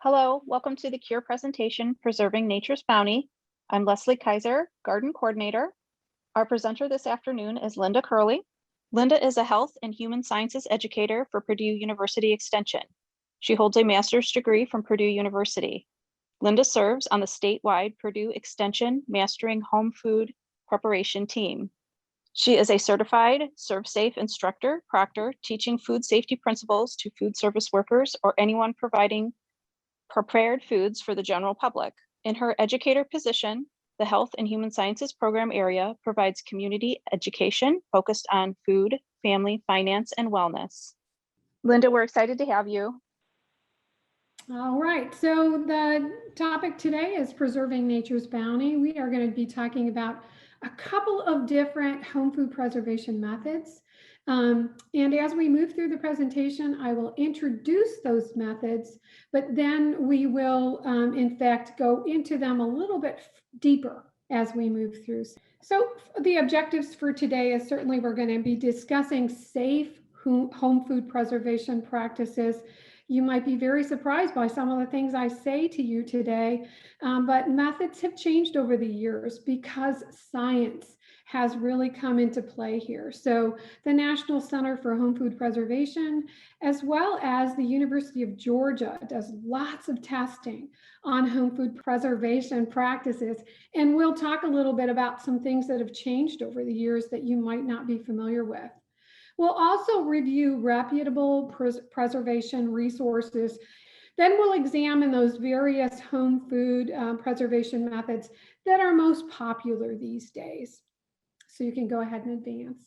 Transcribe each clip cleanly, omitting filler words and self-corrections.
Hello, welcome to the CURE presentation, Preserving Nature's Bounty. I'm Leslie Kaiser, Garden Coordinator. Our presenter this afternoon is Linda Curley. Linda is a Health and Human Sciences Educator for Purdue University Extension. She holds a master's degree from Purdue University. Linda serves on the statewide Purdue Extension Mastering Home Food Preparation team. She is a certified ServSafe instructor, proctor, teaching food safety principles to food service workers or anyone providing prepared foods for the general public. In her educator position, the Health and Human Sciences program area provides community education focused on food, family, finance, and wellness. Linda, we're excited to have you. All right, so the topic today is preserving nature's bounty. We are going to be talking about a couple of different home food preservation methods. And as we move through the presentation, I will introduce those methods, but then we will, in fact, go into them a little bit deeper as we move through. So the objectives for today is certainly we're going to be discussing safe home food preservation practices. You might be very surprised by some of the things I say to you today, but methods have changed over the years because science has really come into play here. So the National Center for Home Food Preservation, as well as the University of Georgia, does lots of testing on home food preservation practices. And we'll talk a little bit about some things that have changed over the years that you might not be familiar with. We'll also review reputable preservation resources. Then we'll examine those various home food preservation methods that are most popular these days. So you can go ahead and advance.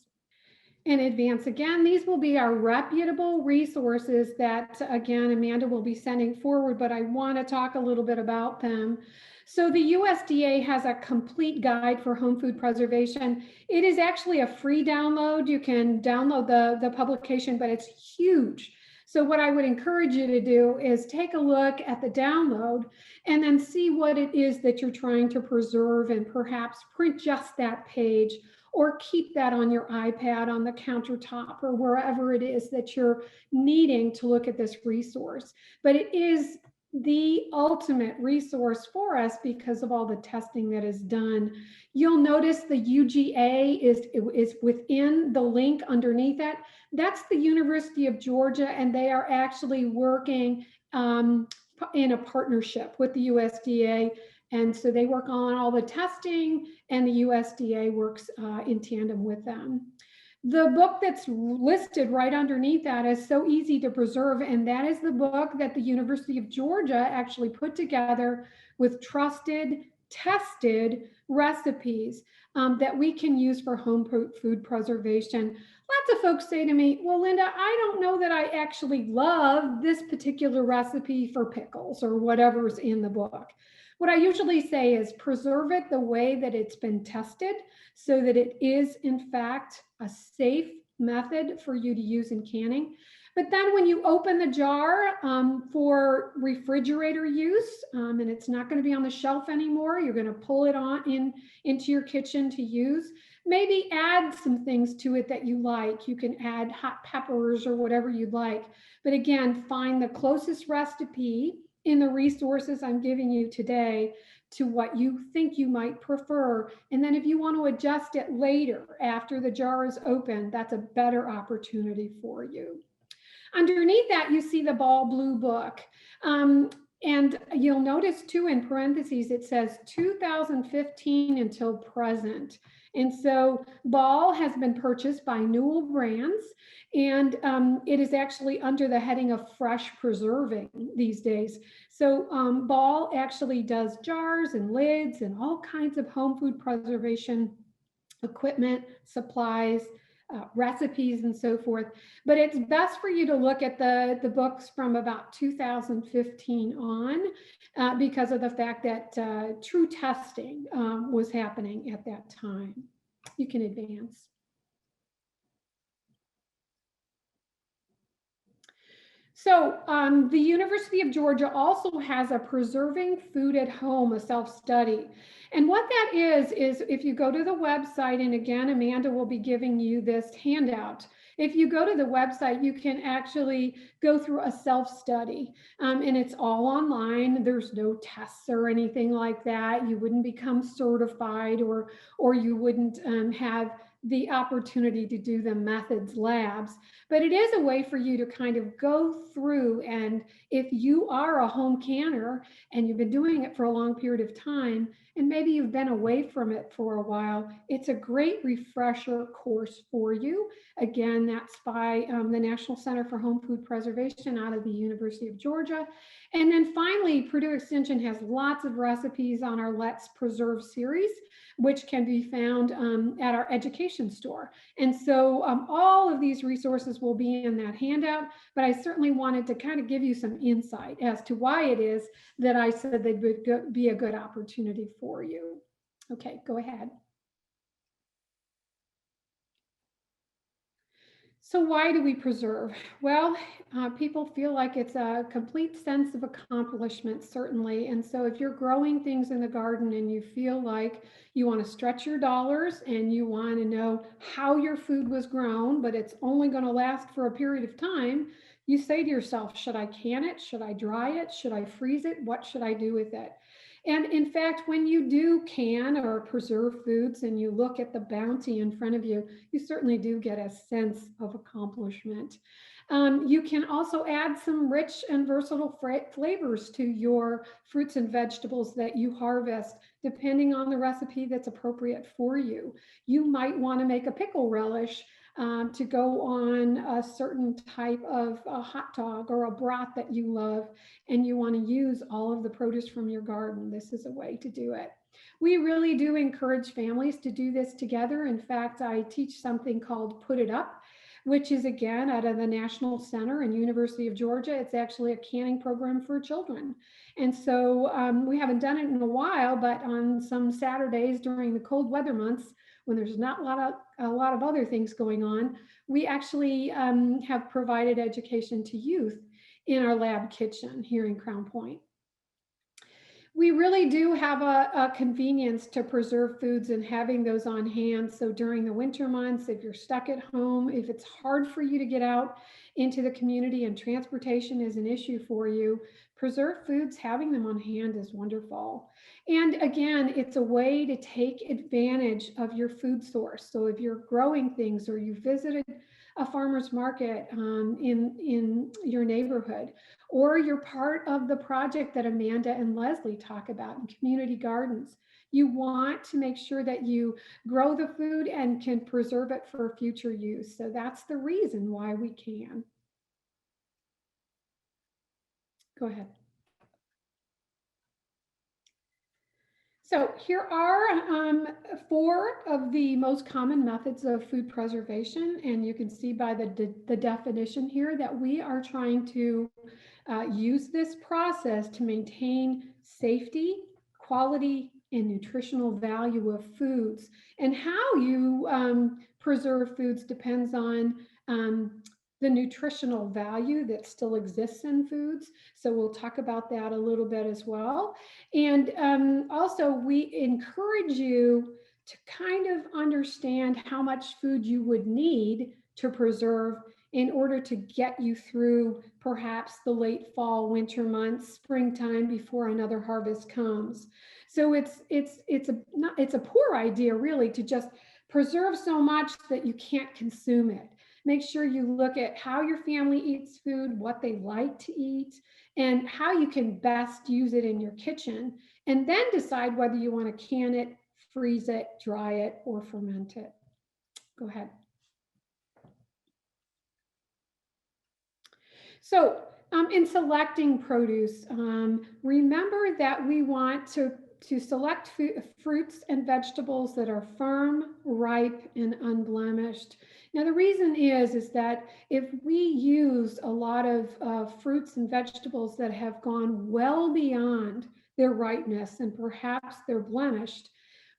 In advance again, these will be our reputable resources that, again, Amanda will be sending forward, but I want to talk a little bit about them. So the USDA has a complete guide for home food preservation. It is actually a free download. You can download the publication, but it's huge. So what I would encourage you to do is take a look at the download and then see what it is that you're trying to preserve and perhaps print just that page or keep that on your iPad on the countertop or wherever it is that you're needing to look at this resource. But it is the ultimate resource for us because of all the testing that is done. You'll notice the UGA is within the link underneath that. That's the University of Georgia, and they are actually working in a partnership with the USDA. And so they work on all the testing, and the USDA works in tandem with them. The book that's listed right underneath that is so easy to preserve, and that is the book that the University of Georgia actually put together with trusted, tested recipes that we can use for home food preservation. Lots of folks say to me, well, Linda, I don't know that I actually love this particular recipe for pickles or whatever's in the book. What I usually say is preserve it the way that it's been tested so that it is, in fact, a safe method for you to use in canning. But then when you open the jar for refrigerator use, and it's not going to be on the shelf anymore, you're going to pull it on into your kitchen to use, maybe add some things to it that you like. You can add hot peppers or whatever you'd like. But again, find the closest recipe in the resources I'm giving you today to what you think you might prefer. And then if you want to adjust it later after the jar is open, that's a better opportunity for you. Underneath that, you see the Ball Blue book. And you'll notice too, in parentheses, it says 2015 until present. And so Ball has been purchased by Newell Brands, and it is actually under the heading of fresh preserving these days. So Ball actually does jars and lids and all kinds of home food preservation equipment, supplies, recipes, and so forth. But it's best for you to look at the books from about 2015 on because of the fact that true testing was happening at that time. You can advance. So the University of Georgia also has a Preserving Food at Home, a self-study. And what that is if you go to the website, and again, Amanda will be giving you this handout, If you go to the website, you can actually go through a self-study, and it's all online. There's no tests or anything like that. You wouldn't become certified, or you wouldn't have the opportunity to do the methods labs, but it is a way for you to kind of go through. And if you are a home canner and you've been doing it for a long period of time, and maybe you've been away from it for a while, it's a great refresher course for you. Again, that's by the National Center for Home Food Preservation out of the University of Georgia. And then finally, Purdue Extension has lots of recipes on our Let's Preserve series, which can be found at our education store. And so all of these resources will be in that handout, but I certainly wanted to kind of give you some insight as to why it is that I said they would be a good opportunity for you. Okay, go ahead. So why do we preserve? Well, people feel like it's a complete sense of accomplishment, certainly. And so if you're growing things in the garden and you feel like you want to stretch your dollars and you want to know how your food was grown, but it's only going to last for a period of time, you say to yourself, should I can it? Should I dry it? Should I freeze it? What should I do with it? And in fact, when you do can or preserve foods and you look at the bounty in front of you, you certainly do get a sense of accomplishment. You can also add some rich and versatile flavors to your fruits and vegetables that you harvest, depending on the recipe that's appropriate for you. You might want to make a pickle relish to go on a certain type of a hot dog or a broth that you love, and you want to use all of the produce from your garden. This is a way to do it. We really do encourage families to do this together. In fact, I teach something called Put It Up, which is again out of the National Center and University of Georgia. It's actually a canning program for children. And so we haven't done it in a while, but on some Saturdays during the cold weather months, when there's not a lot of other things going on, we actually have provided education to youth in our lab kitchen here in Crown Point. We really do have a convenience to preserve foods and having those on hand. So during the winter months, if you're stuck at home, if it's hard for you to get out into the community and transportation is an issue for you, preserved foods, having them on hand is wonderful. And again, it's a way to take advantage of your food source. So if you're growing things or you visited a farmer's market in your neighborhood, or you're part of the project that Amanda and Leslie talk about in community gardens, you want to make sure that you grow the food and can preserve it for future use. So that's the reason why we can. Go ahead. So here are 4 of the most common methods of food preservation. And you can see by the definition here that we are trying to use this process to maintain safety, quality, and nutritional value of foods. And how you preserve foods depends on the nutritional value that still exists in foods. So we'll talk about that a little bit as well. And also we encourage you to kind of understand how much food you would need to preserve in order to get you through perhaps the late fall, winter months, springtime before another harvest comes. So it's a poor idea really to just preserve so much that you can't consume it. Make sure you look at how your family eats food, what they like to eat, and how you can best use it in your kitchen, and then decide whether you want to can it, freeze it, dry it, or ferment it. Go ahead. So in selecting produce, remember that we want to select fruits and vegetables that are firm, ripe, and unblemished. Now, the reason is that if we use a lot of fruits and vegetables that have gone well beyond their ripeness and perhaps they're blemished,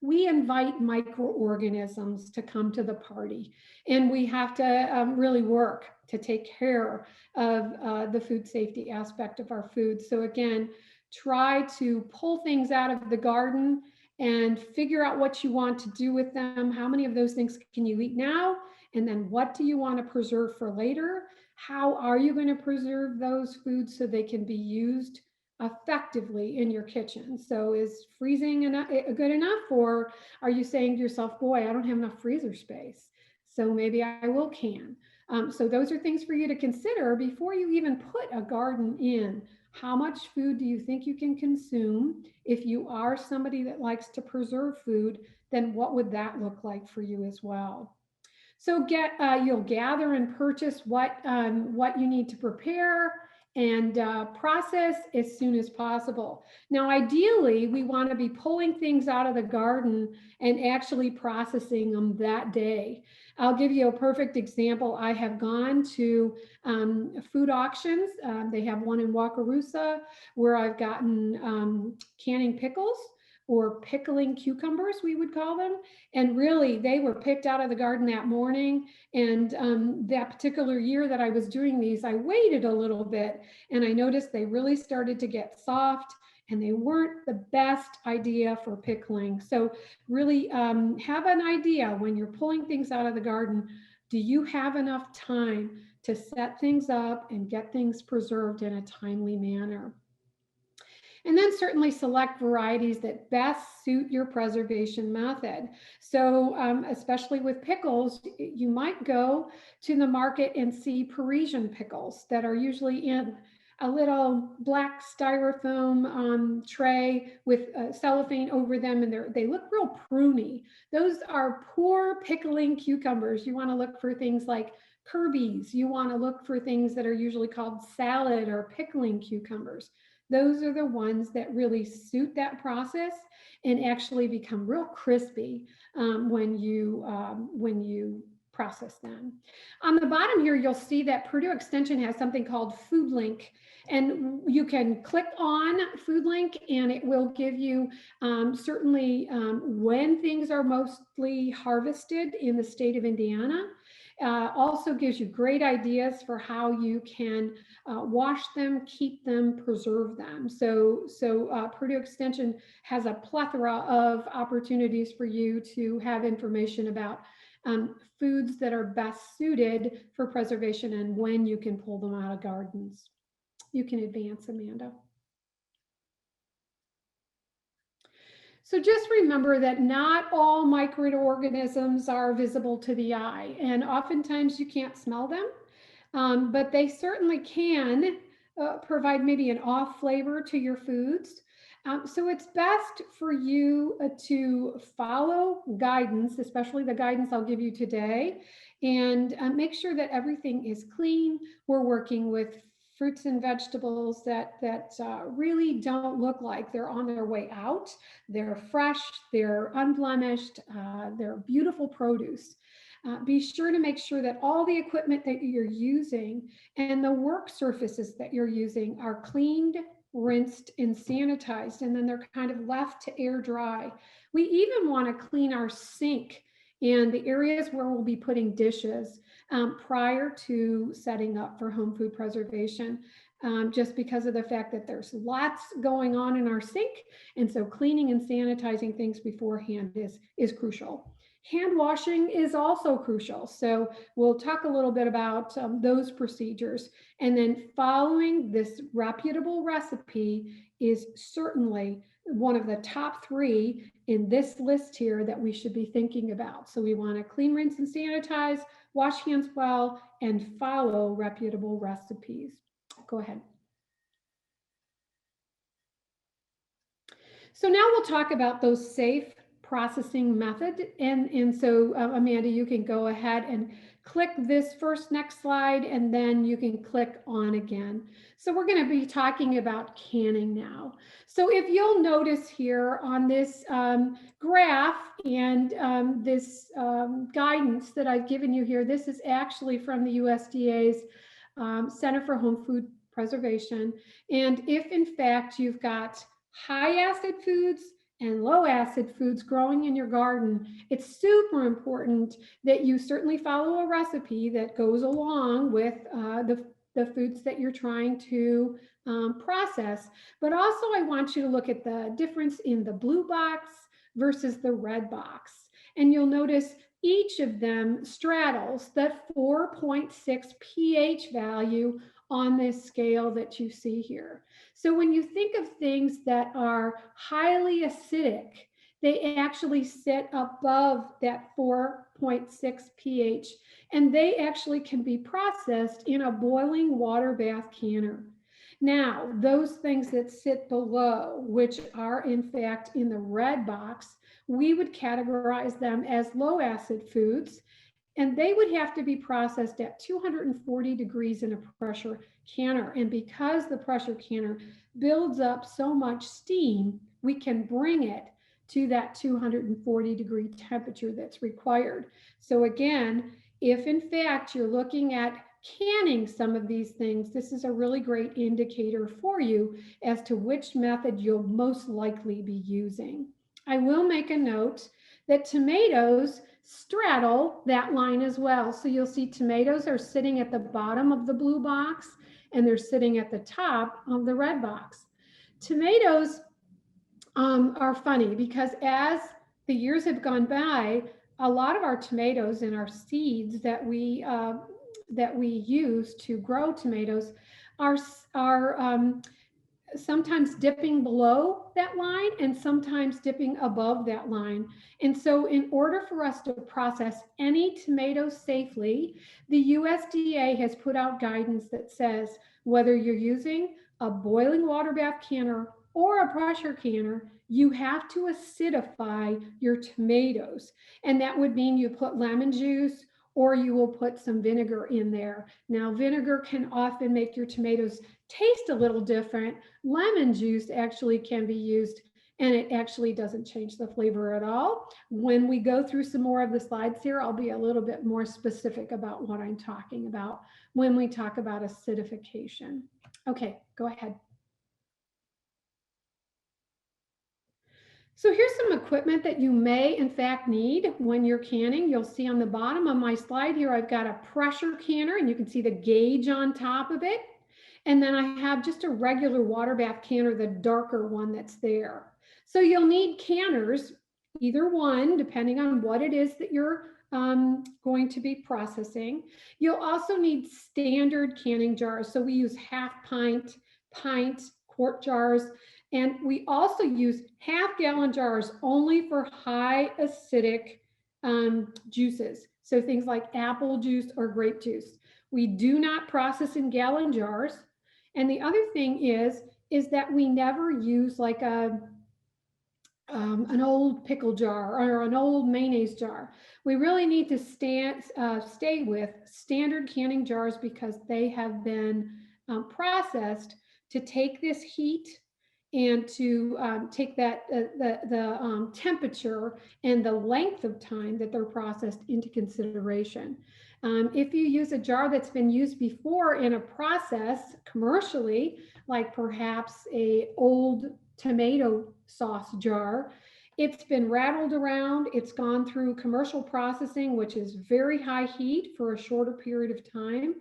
we invite microorganisms to come to the party. And we have to really work to take care of the food safety aspect of our food. So again, try to pull things out of the garden and figure out what you want to do with them. How many of those things can you eat now? And then what do you want to preserve for later? How are you going to preserve those foods so they can be used effectively in your kitchen? So is freezing good enough, or are you saying to yourself, boy, I don't have enough freezer space, so maybe I will can? So those are things for you to consider before you even put a garden in. How much food do you think you can consume? If you are somebody that likes to preserve food, then what would that look like for you as well? So you'll gather and purchase what you need to prepare and process as soon as possible. Now, ideally, we want to be pulling things out of the garden and actually processing them that day. I'll give you a perfect example. I have gone to food auctions. They have one in Wakarusa where I've gotten canning pickles, or pickling cucumbers, we would call them. And really, they were picked out of the garden that morning. And that particular year that I was doing these, I waited a little bit and I noticed they really started to get soft and they weren't the best idea for pickling. So really have an idea when you're pulling things out of the garden. Do you have enough time to set things up and get things preserved in a timely manner? And then certainly select varieties that best suit your preservation method. So especially with pickles, you might go to the market and see Parisian pickles that are usually in a little black styrofoam tray with cellophane over them, and they look real pruny. Those are poor pickling cucumbers. You want to look for things like Kirby's. You want to look for things that are usually called salad or pickling cucumbers. Those are the ones that really suit that process and actually become real crispy when you process them. On the bottom here, you'll see that Purdue Extension has something called Food Link, and you can click on Food Link and it will give you certainly when things are mostly harvested in the state of Indiana. Also gives you great ideas for how you can wash them, keep them, preserve them. So Purdue Extension has a plethora of opportunities for you to have information about foods that are best suited for preservation and when you can pull them out of gardens. You can advance, Amanda. So just remember that not all microorganisms are visible to the eye, and oftentimes you can't smell them, but they certainly can provide maybe an off flavor to your foods. So it's best for you to follow guidance, especially the guidance I'll give you today, and make sure that everything is clean. We're working with fruits and vegetables that really don't look like they're on their way out. They're fresh, they're unblemished, they're beautiful produce. Be sure to make sure that all the equipment that you're using and the work surfaces that you're using are cleaned, rinsed, and sanitized, and then they're kind of left to air dry. We even want to clean our sink and the areas where we'll be putting dishes prior to setting up for home food preservation, just because of the fact that there's lots going on in our sink. And so cleaning and sanitizing things beforehand is crucial. Hand washing is also crucial. So we'll talk a little bit about those procedures. And then following this reputable recipe is certainly one of the top 3 in this list here that we should be thinking about. So we want to clean, rinse, and sanitize, wash hands well, and follow reputable recipes. Go ahead. So now we'll talk about those safe processing methods. And so Amanda, you can go ahead and click this next slide, and then you can click on again. So we're going to be talking about canning now. So if you'll notice here on this graph and this guidance that I've given you here, this is actually from the USDA's Center for Home Food Preservation. And if in fact you've got high acid foods and low acid foods growing in your garden, it's super important that you certainly follow a recipe that goes along with the foods that you're trying to process. But also I want you to look at the difference in the blue box versus the red box. And you'll notice each of them straddles that 4.6 pH value on this scale that you see here. So when you think of things that are highly acidic, they actually sit above that 4.6 pH, and they actually can be processed in a boiling water bath canner. Now, those things that sit below, which are in fact in the red box, we would categorize them as low acid foods, and they would have to be processed at 240 degrees in a pressure canner. And because the pressure canner builds up so much steam, we can bring it to that 240 degree temperature that's required. So again, if in fact you're looking at canning some of these things, this is a really great indicator for you as to which method you'll most likely be using. I will make a note that tomatoes straddle that line as well. So you'll see tomatoes are sitting at the bottom of the blue box and they're sitting at the top of the red box. Tomatoes are funny because as the years have gone by, a lot of our tomatoes and our seeds that we use to grow tomatoes are sometimes dipping below that line and sometimes dipping above that line. And so in order for us to process any tomatoes safely, the USDA has put out guidance that says whether you're using a boiling water bath canner or a pressure canner, you have to acidify your tomatoes. And that would mean you put lemon juice or you will put some vinegar in there. Now, vinegar can often make your tomatoes taste a little different. Lemon juice actually can be used and it actually doesn't change the flavor at all. When we go through some more of the slides here, I'll be a little bit more specific about what I'm talking about when we talk about acidification. Okay, go ahead. So here's some equipment that you may in fact need when you're canning. You'll see on the bottom of my slide here, I've got a pressure canner and you can see the gauge on top of it. And then I have just a regular water bath canner, the darker one that's there. So you'll need canners, either one, depending on what it is that you're going to be processing. You'll also need standard canning jars. So we use half pint, quart jars. And we also use half-gallon jars only for high acidic juices. So things like apple juice or grape juice. We do not process in gallon jars. And the other thing is that we never use like an old pickle jar or an old mayonnaise jar. We really need to stay with standard canning jars because they have been processed to take this heat and to take that the temperature and the length of time that they're processed into consideration. If you use a jar that's been used before in a process commercially, like perhaps a old tomato sauce jar, it's been rattled around, it's gone through commercial processing, which is very high heat for a shorter period of time.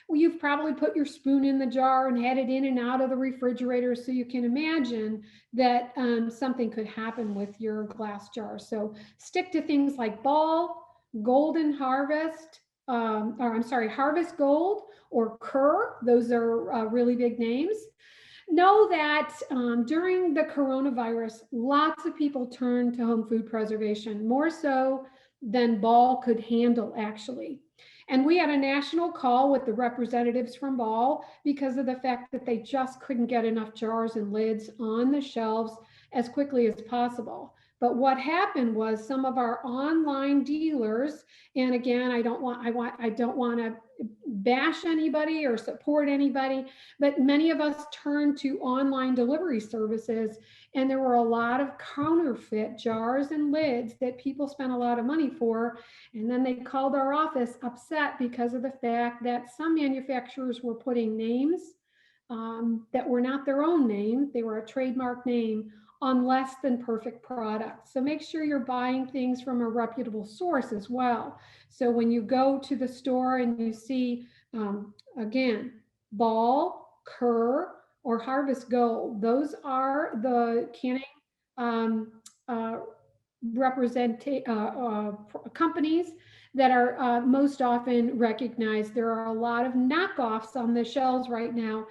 Well, you've probably put your spoon in the jar and had it in and out of the refrigerator, so you can imagine that something could happen with your glass jar. So stick to things like Ball, Golden Harvest, Harvest Gold or Kerr. Those are really big names. Know that during the coronavirus, lots of people turned to home food preservation, more so than Ball could handle, actually. And we had a national call with the representatives from Ball because of the fact that they just couldn't get enough jars and lids on the shelves as quickly as possible. But what happened was some of our online dealers, and again, I don't want to bash anybody or support anybody, but many of us turned to online delivery services, and there were a lot of counterfeit jars and lids that people spent a lot of money for. And then they called our office upset because of the fact that some manufacturers were putting names that were not their own name. They were a trademark name on less than perfect products. So make sure you're buying things from a reputable source as well. So when you go to the store and you see, again, Ball, Kerr, or Harvest Gold, those are the canning companies that are most often recognized. There are a lot of knockoffs on the shelves right now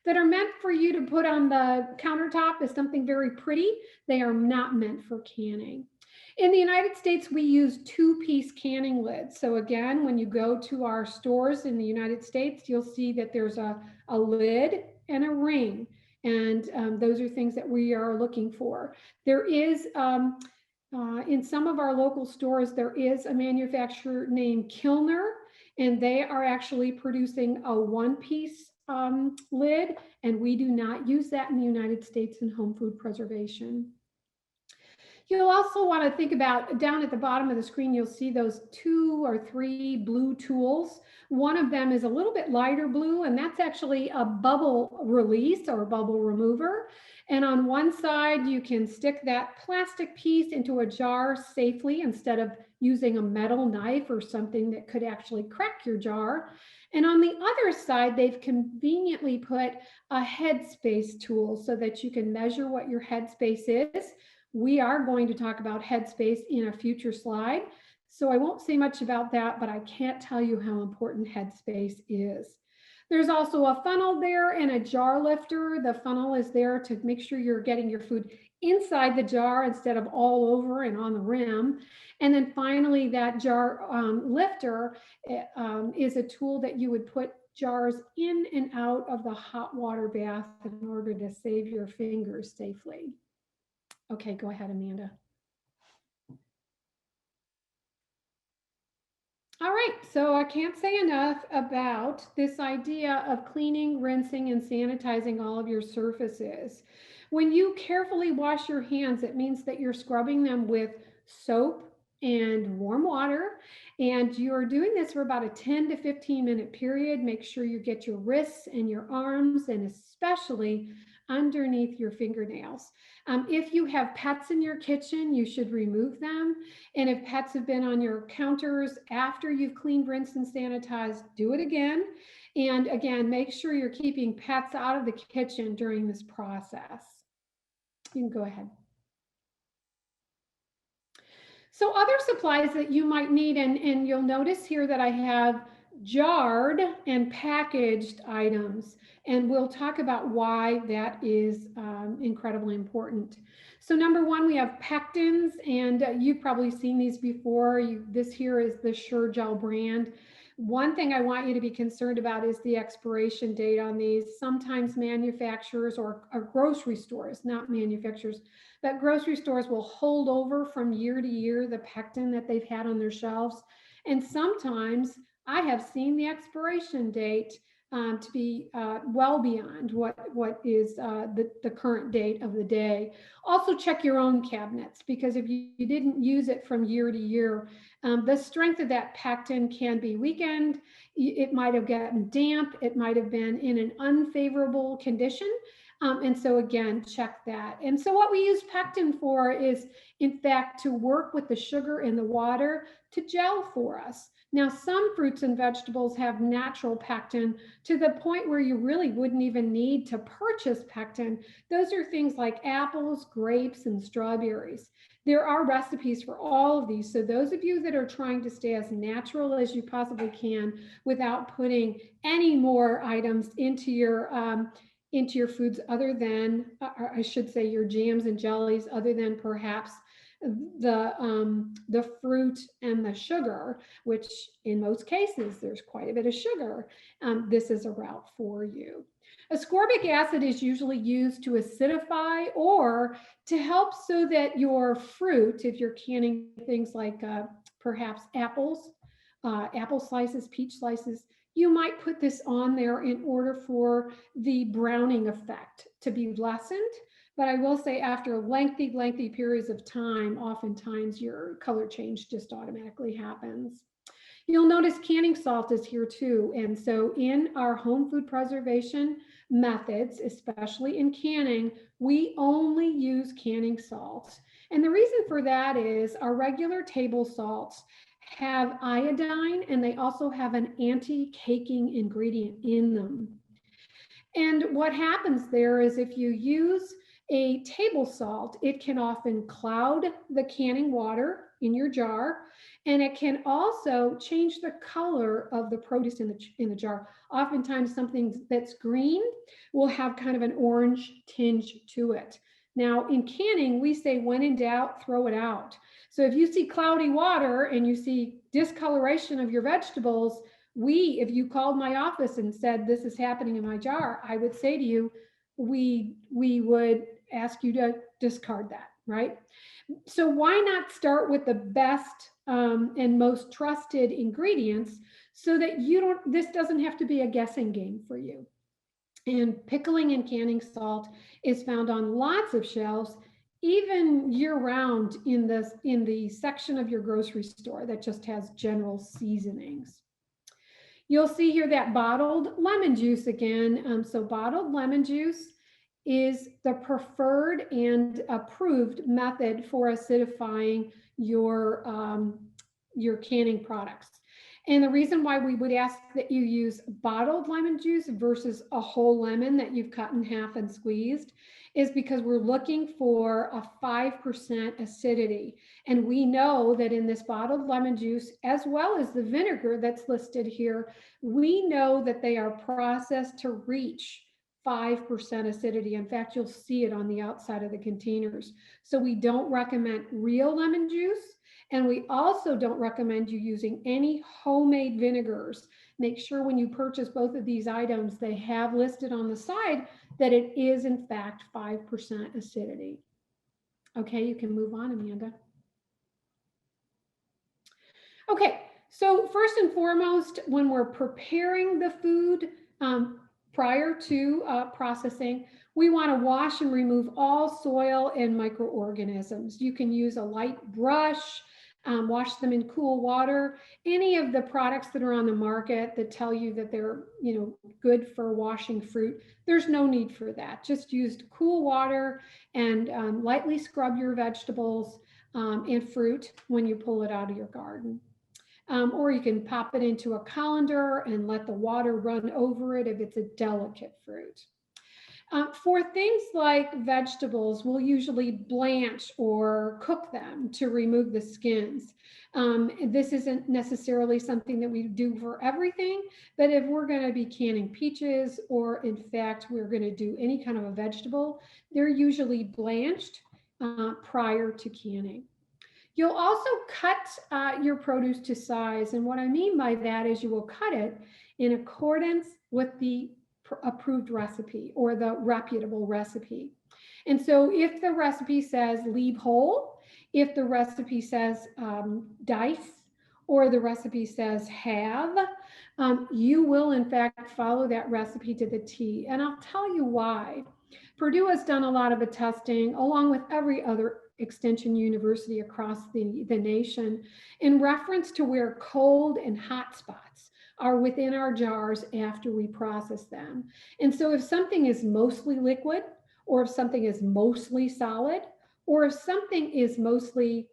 that are meant for you to put on the countertop as something very pretty. They are not meant for canning. In the United States, we use two-piece canning lids. So again, when you go to our stores in the United States, you'll see that there's a lid and a ring. And those are things that we are looking for. There is, in some of our local stores, there is a manufacturer named Kilner, and they are actually producing a one-piece lid, and we do not use that in the United States in home food preservation. You'll also want to think about, down at the bottom of the screen, you'll see those 2 or 3 blue tools. One of them is a little bit lighter blue, and that's actually a bubble release or bubble remover. And on one side, you can stick that plastic piece into a jar safely instead of using a metal knife or something that could actually crack your jar. And on the other side, they've conveniently put a headspace tool so that you can measure what your headspace is. We are going to talk about headspace in a future slide, so I won't say much about that, but I can't tell you how important headspace is. There's also a funnel there and a jar lifter. The funnel is there to make sure you're getting your food inside the jar instead of all over and on the rim. And then finally, that jar lifter is a tool that you would put jars in and out of the hot water bath in order to save your fingers safely. Okay, go ahead, Amanda. All right, so I can't say enough about this idea of cleaning, rinsing, and sanitizing all of your surfaces. When you carefully wash your hands, it means that you're scrubbing them with soap and warm water, and you're doing this for about a 10 to 15 minute period. Make sure you get your wrists and your arms, and especially underneath your fingernails. If you have pets in your kitchen, you should remove them. And if pets have been on your counters after you've cleaned, rinsed, and sanitized, do it again. And again, make sure you're keeping pets out of the kitchen during this process. You can go ahead. So other supplies that you might need, and you'll notice here that I have jarred and packaged items, and we'll talk about why that is incredibly important. So number one, we have pectins, and you've probably seen these before. This here is the Sure-Gel brand. One thing I want you to be concerned about is the expiration date on these. Sometimes manufacturers or grocery stores, not manufacturers, but grocery stores will hold over from year to year the pectin that they've had on their shelves. And sometimes I have seen the expiration date to be well beyond what is the current date of the day. Also check your own cabinets, because if you didn't use it from year to year, the strength of that pectin can be weakened. It might have gotten damp. It might have been in an unfavorable condition. And so again, check that. And so what we use pectin for is, in fact, to work with the sugar in the water to gel for us. Now, some fruits and vegetables have natural pectin to the point where you really wouldn't even need to purchase pectin. Those are things like apples, grapes, and strawberries. There are recipes for all of these. So those of you that are trying to stay as natural as you possibly can without putting any more items into your foods other than, or I should say your jams and jellies, other than perhaps the fruit and the sugar, which in most cases there's quite a bit of sugar. This is a route for you. Ascorbic acid is usually used to acidify or to help so that your fruit, if you're canning things like perhaps apples, apple slices, peach slices, you might put this on there in order for the browning effect to be lessened. But I will say, after lengthy periods of time, oftentimes your color change just automatically happens. You'll notice canning salt is here too. And so in our home food preservation methods, especially in canning, we only use canning salt. And the reason for that is our regular table salts have iodine, and they also have an anti-caking ingredient in them. And what happens there is, if you use a table salt, it can often cloud the canning water in your jar, and it can also change the color of the produce in the jar. Oftentimes something that's green will have kind of an orange tinge to it. Now in canning, we say when in doubt, throw it out. So if you see cloudy water and you see discoloration of your vegetables, if you called my office and said, this is happening in my jar, I would say to you, we would ask you to discard that, right? So why not start with the best and most trusted ingredients so that this doesn't have to be a guessing game for you. And pickling and canning salt is found on lots of shelves, even year-round in the section of your grocery store that just has general seasonings. You'll see here that bottled lemon juice again. So bottled lemon juice is the preferred and approved method for acidifying your canning products. And the reason why we would ask that you use bottled lemon juice versus a whole lemon that you've cut in half and squeezed is because we're looking for a 5% acidity. And we know that in this bottled lemon juice, as well as the vinegar that's listed here, we know that they are processed to reach 5% acidity. In fact, you'll see it on the outside of the containers. So we don't recommend real lemon juice. And we also don't recommend you using any homemade vinegars. Make sure when you purchase both of these items, they have listed on the side that it is in fact 5% acidity. Okay, you can move on, Amanda. Okay, so first and foremost, when we're preparing the food prior to processing, we want to wash and remove all soil and microorganisms. You can use a light brush, wash them in cool water. Any of the products that are on the market that tell you that they're, good for washing fruit, there's no need for that. Just use cool water and lightly scrub your vegetables and fruit when you pull it out of your garden. Or you can pop it into a colander and let the water run over it if it's a delicate fruit. For things like vegetables, we'll usually blanch or cook them to remove the skins. This isn't necessarily something that we do for everything, but if we're going to be canning peaches, or in fact, we're going to do any kind of a vegetable, they're usually blanched prior to canning. You'll also cut your produce to size. And what I mean by that is you will cut it in accordance with the approved recipe or the reputable recipe. And so if the recipe says leave whole, if the recipe says dice, or the recipe says halve, you will in fact follow that recipe to the T. And I'll tell you why. Purdue has done a lot of the testing along with every other extension university across the nation in reference to where cold and hot spots are within our jars after we process them. And so if something is mostly liquid, or if something is mostly solid, or if something is mostly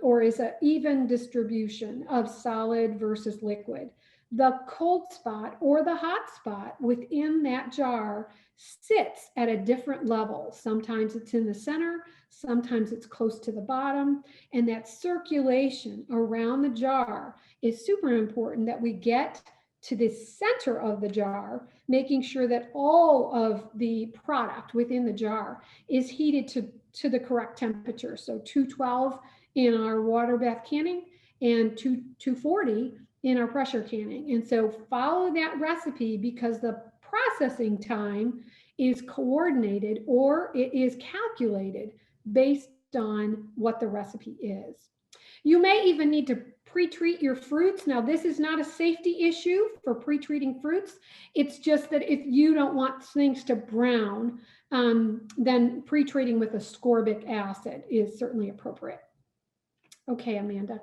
or is an even distribution of solid versus liquid, the cold spot or the hot spot within that jar sits at a different level. Sometimes it's in the center, sometimes it's close to the bottom, and that circulation around the jar is super important, that we get to the center of the jar, making sure that all of the product within the jar is heated to the correct temperature. So 212 in our water bath canning and 240 in our pressure canning. And so follow that recipe, because the processing time is coordinated, or it is calculated based on what the recipe is. You may even need to pre-treat your fruits. Now, this is not a safety issue for pre-treating fruits. It's just that if you don't want things to brown, then pre-treating with ascorbic acid is certainly appropriate. Okay, Amanda.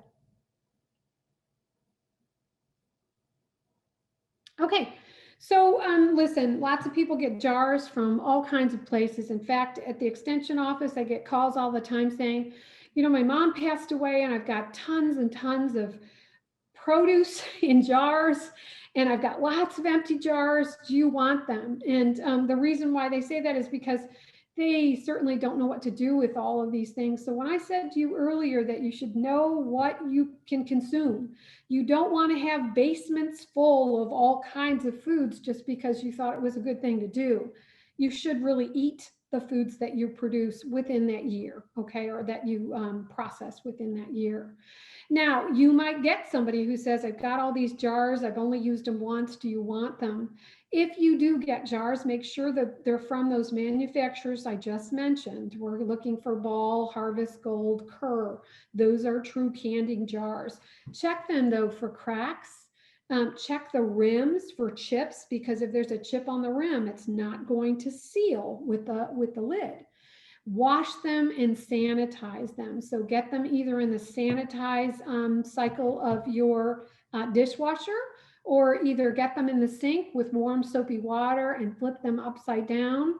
Okay, so listen, lots of people get jars from all kinds of places. In fact, at the extension office, I get calls all the time saying, my mom passed away and I've got tons and tons of produce in jars, and I've got lots of empty jars. Do you want them? And the reason why they say that is because they certainly don't know what to do with all of these things. So when I said to you earlier that you should know what you can consume, you don't want to have basements full of all kinds of foods just because you thought it was a good thing to do. You should really eat the foods that you produce within that year, okay, or that you process within that year. Now, you might get somebody who says, I've got all these jars, I've only used them once, do you want them? If you do get jars, make sure that they're from those manufacturers I just mentioned. We're looking for Ball, Harvest Gold, Kerr. Those are true canning jars. Check them though for cracks. Check the rims for chips, because if there's a chip on the rim, it's not going to seal with the lid. Wash them and sanitize them. So get them either in the sanitize cycle of your dishwasher, or either get them in the sink with warm soapy water and flip them upside down,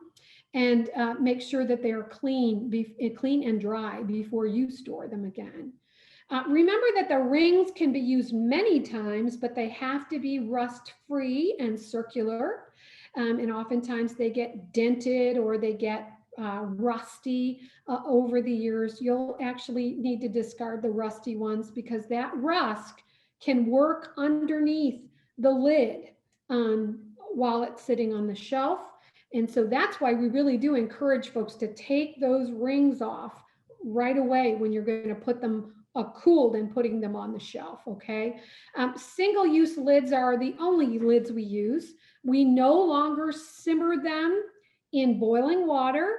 and make sure that they're clean and dry before you store them again. Remember that the rings can be used many times, but they have to be rust-free and circular. And oftentimes they get dented or they get rusty over the years. You'll actually need to discard the rusty ones, because that rust can work underneath the lid while it's sitting on the shelf. And so that's why we really do encourage folks to take those rings off right away when you're going to put them cooled and putting them on the shelf, okay? Single-use lids are the only lids we use. We no longer simmer them in boiling water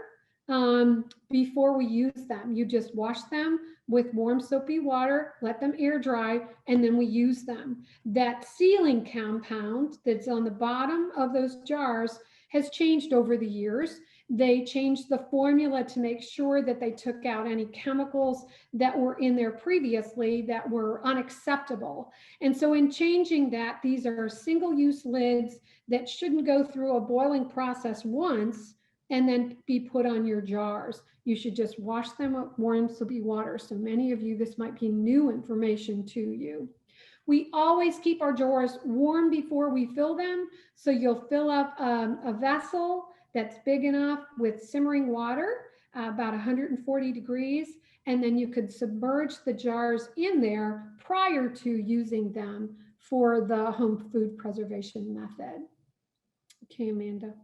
before we use them. You just wash them with warm soapy water, let them air dry, and then we use them. That sealing compound that's on the bottom of those jars has changed over the years. They changed the formula to make sure that they took out any chemicals that were in there previously that were unacceptable. And so in changing that, these are single-use lids that shouldn't go through a boiling process once and then be put on your jars. You should just wash them with warm soapy water. So many of you, this might be new information to you. We always keep our jars warm before we fill them. So you'll fill up a vessel that's big enough with simmering water, about 140 degrees, and then you could submerge the jars in there prior to using them for the home food preservation method. Okay, Amanda.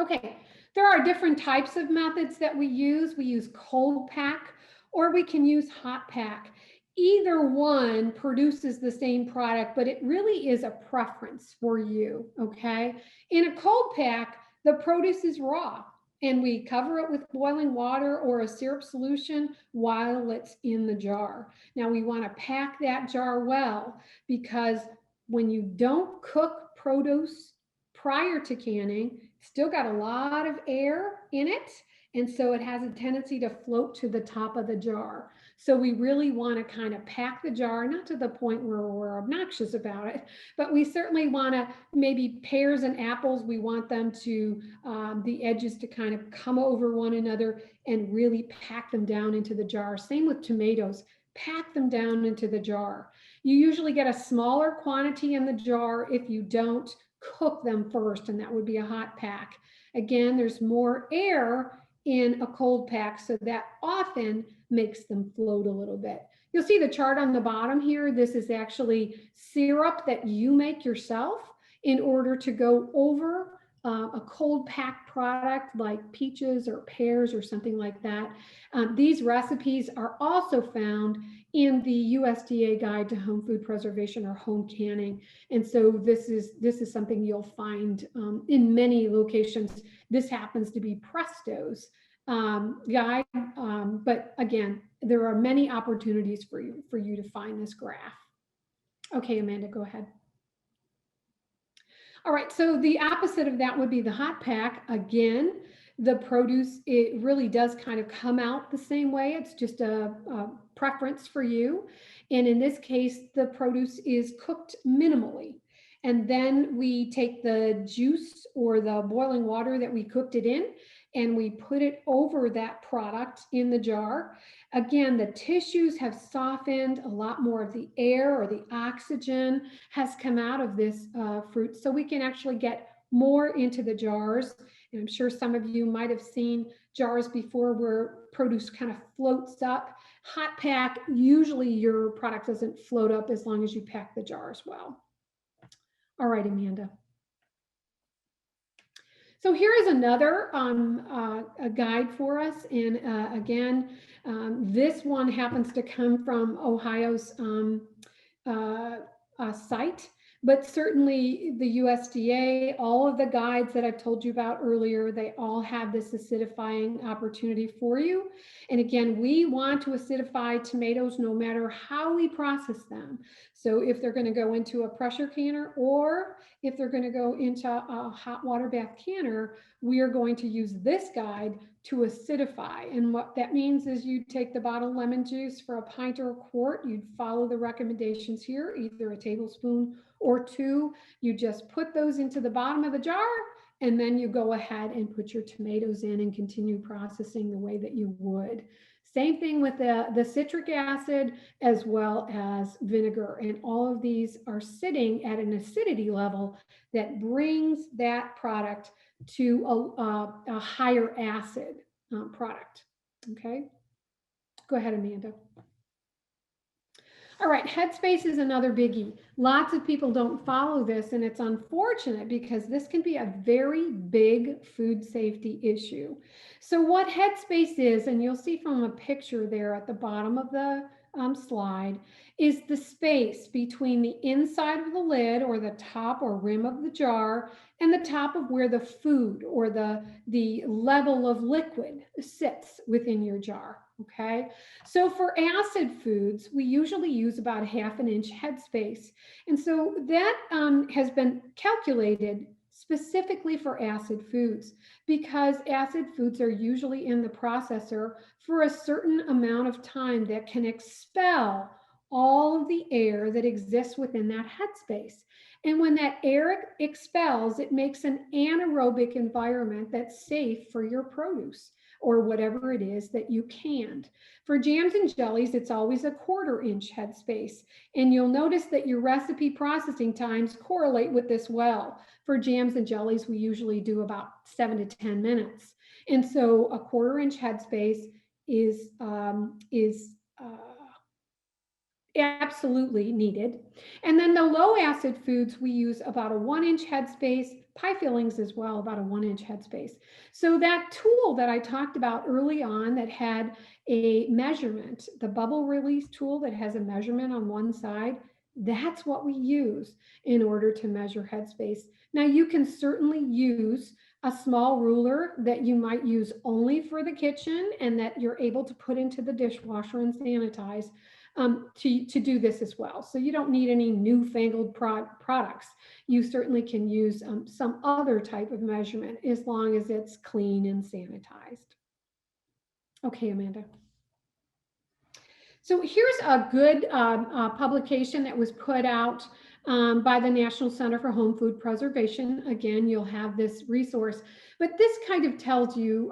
Okay, there are different types of methods that we use. We use cold pack, or we can use hot pack. Either one produces the same product, but it really is a preference for you, okay? In a cold pack, the produce is raw, and we cover it with boiling water or a syrup solution while it's in the jar. Now, we want to pack that jar well, because when you don't cook produce prior to canning, still got a lot of air in it, and so it has a tendency to float to the top of the jar. So we really want to kind of pack the jar, not to the point where we're obnoxious about it, but we certainly want to, maybe pears and apples, we want them to, the edges to kind of come over one another and really pack them down into the jar. Same with tomatoes, pack them down into the jar. You usually get a smaller quantity in the jar if you don't cook them first, and that would be a hot pack. Again, there's more air in a cold pack, so that often makes them float a little bit. You'll see the chart on the bottom here. This is actually syrup that you make yourself in order to go over a cold pack product like peaches or pears or something like that. These recipes are also found in the USDA Guide to Home Food Preservation or Home Canning. And so this is something you'll find in many locations. This happens to be Presto's guide, but again, there are many opportunities for you to find this graph. Okay, Amanda, go ahead. All right, so the opposite of that would be the hot pack. Again, the produce, it really does kind of come out the same way. It's just a preference for you. And in this case, the produce is cooked minimally. And then we take the juice or the boiling water that we cooked it in, and we put it over that product in the jar. Again, the tissues have softened, a lot more of the air or the oxygen has come out of this fruit, so we can actually get more into the jars. And I'm sure some of you might have seen jars before where produce kind of floats up. Hot pack, usually your product doesn't float up as long as you pack the jars well. All right, Amanda. So here is another a guide for us. And again, this one happens to come from Ohio's site, but certainly the USDA, all of the guides that I've told you about earlier, they all have this acidifying opportunity for you. And again, we want to acidify tomatoes no matter how we process them. So if they're going to go into a pressure canner or if they're going to go into a hot water bath canner, we are going to use this guide to acidify. And what that means is you take the bottled lemon juice for a pint or a quart, you'd follow the recommendations here, either a tablespoon or 2. You just put those into the bottom of the jar, and then you go ahead and put your tomatoes in and continue processing the way that you would. Same thing with the citric acid as well as vinegar. And all of these are sitting at an acidity level that brings that product to a higher acid product. Okay, go ahead, Amanda. All right, headspace is another biggie. Lots of people don't follow this, and it's unfortunate because this can be a very big food safety issue. So what headspace is, and you'll see from a picture there at the bottom of the slide, is the space between the inside of the lid or the top or rim of the jar and the top of where the food or the level of liquid sits within your jar. Okay, so for acid foods, we usually use about 1/2 inch headspace. And so that has been calculated specifically for acid foods because acid foods are usually in the processor for a certain amount of time that can expel all of the air that exists within that headspace. And when that air expels, it makes an anaerobic environment that's safe for your produce or whatever it is that you canned. For jams and jellies, it's always a 1/4 inch headspace. And you'll notice that your recipe processing times correlate with this well. For jams and jellies, we usually do about 7 to 10 minutes. And so a 1/4 inch headspace is absolutely needed. And then the low acid foods, we use about a 1 inch headspace, pie fillings as well, about a 1 inch headspace. So that tool that I talked about early on that had a measurement, the bubble release tool that has a measurement on one side, that's what we use in order to measure headspace. Now you can certainly use a small ruler that you might use only for the kitchen and that you're able to put into the dishwasher and sanitize. To do this as well. So you don't need any newfangled products. You certainly can use some other type of measurement as long as it's clean and sanitized. Okay, Amanda. So here's a good publication that was put out by the National Center for Home Food Preservation. Again, you'll have this resource, but this kind of tells you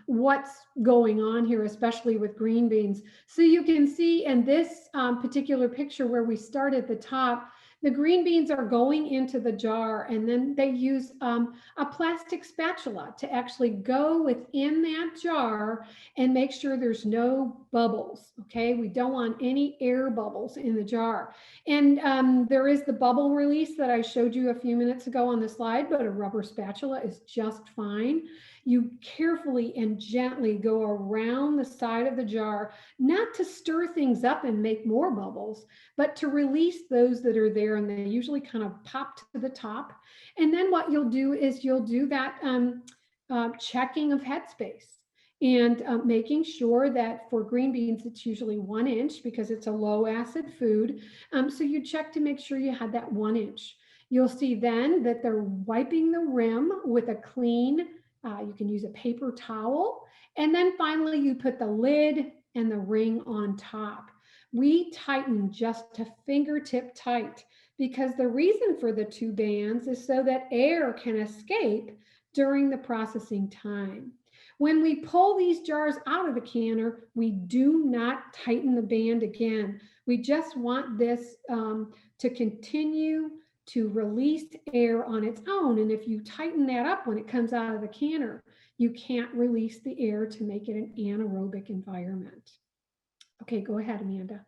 what's going on here, especially with green beans. So you can see in this particular picture where we start at the top, the green beans are going into the jar, and then they use a plastic spatula to actually go within that jar and make sure there's no bubbles. Okay, we don't want any air bubbles in the jar. And there is the bubble release that I showed you a few minutes ago on the slide, but a rubber spatula is just fine. You carefully and gently go around the side of the jar, not to stir things up and make more bubbles, but to release those that are there, and they usually kind of pop to the top. And then what you'll do is you'll do that checking of headspace and making sure that for green beans, it's usually 1 inch because it's a low acid food. So you check to make sure you had that 1 inch. You'll see then that they're wiping the rim with a clean, you can use a paper towel. And then finally you put the lid and the ring on top. We tighten just to fingertip tight because the reason for the 2 bands is so that air can escape during the processing time. When we pull these jars out of the canner, we do not tighten the band again. We just want this to continue to release air on its own. And if you tighten that up when it comes out of the canner, you can't release the air to make it an anaerobic environment. Okay, go ahead, Amanda.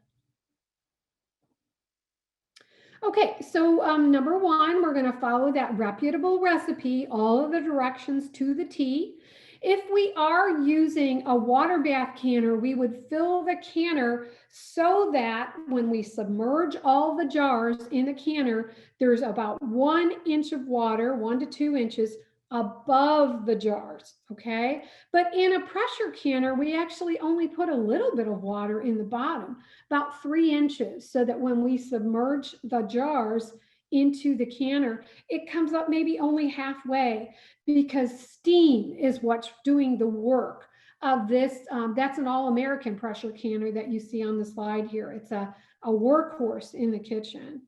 Okay, so number one, we're going to follow that reputable recipe, all of the directions to the T. If we are using a water bath canner, we would fill the canner so that when we submerge all the jars in the canner, there's about 1 inch of water, 1 to 2 inches above the jars, okay? But in a pressure canner, we actually only put a little bit of water in the bottom, about 3 inches, so that when we submerge the jars into the canner, it comes up maybe only halfway, because steam is what's doing the work of this. That's an all-American pressure canner that you see on the slide here. It's a workhorse in the kitchen.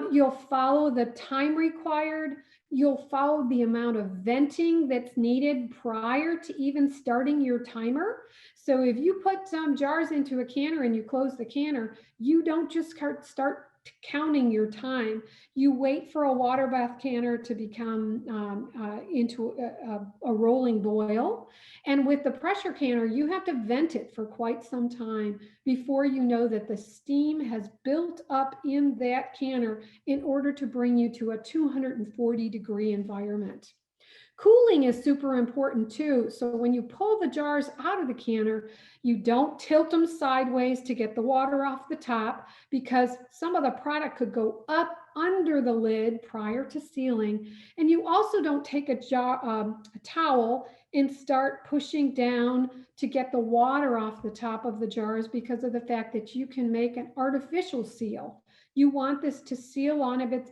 You'll follow the time required. You'll follow the amount of venting that's needed prior to even starting your timer. So if you put some jars into a canner and you close the canner, you don't just start counting your time. You wait for a water bath canner to become into a rolling boil. And with the pressure canner, you have to vent it for quite some time before you know that the steam has built up in that canner in order to bring you to a 240-degree environment. Cooling is super important too. So when you pull the jars out of the canner, you don't tilt them sideways to get the water off the top, because some of the product could go up under the lid prior to sealing. And you also don't take a towel and start pushing down to get the water off the top of the jars, because of the fact that you can make an artificial seal. You want this to seal on its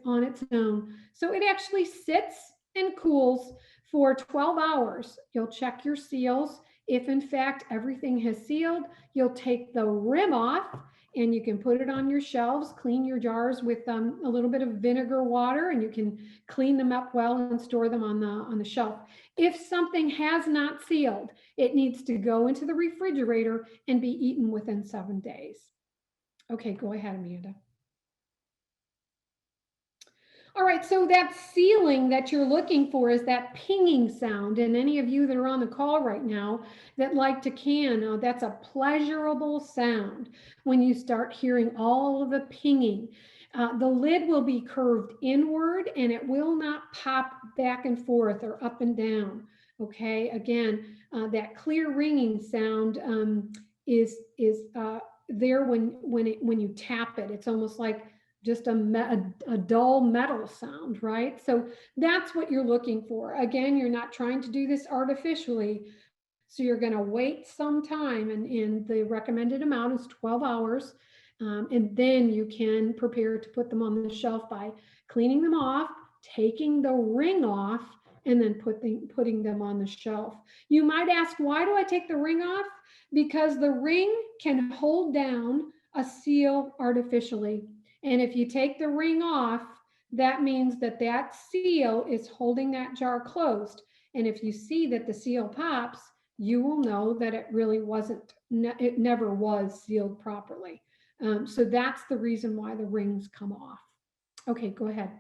own. So it actually sits and cools for 12 hours. You'll check your seals. If in fact everything has sealed, you'll take the rim off and you can put it on your shelves, clean your jars with a little bit of vinegar water, and you can clean them up well and store them on the shelf. If something has not sealed, it needs to go into the refrigerator and be eaten within 7 days. Okay, go ahead, Amanda. All right, so that sealing that you're looking for is that pinging sound. And any of you that are on the call right now that like to can, that's a pleasurable sound when you start hearing all of the pinging. The lid will be curved inward and it will not pop back and forth or up and down. Okay, again, that clear ringing sound is there when you tap it. It's almost like just a dull metal sound, right? So that's what you're looking for. Again, you're not trying to do this artificially. So you're going to wait some time, and the recommended amount is 12 hours. And then you can prepare to put them on the shelf by cleaning them off, taking the ring off, and then putting them on the shelf. You might ask, why do I take the ring off? Because the ring can hold down a seal artificially. And if you take the ring off, that means that that seal is holding that jar closed. And if you see that the seal pops, you will know that it really wasn't, it never was sealed properly. So that's the reason why the rings come off. Okay, go ahead.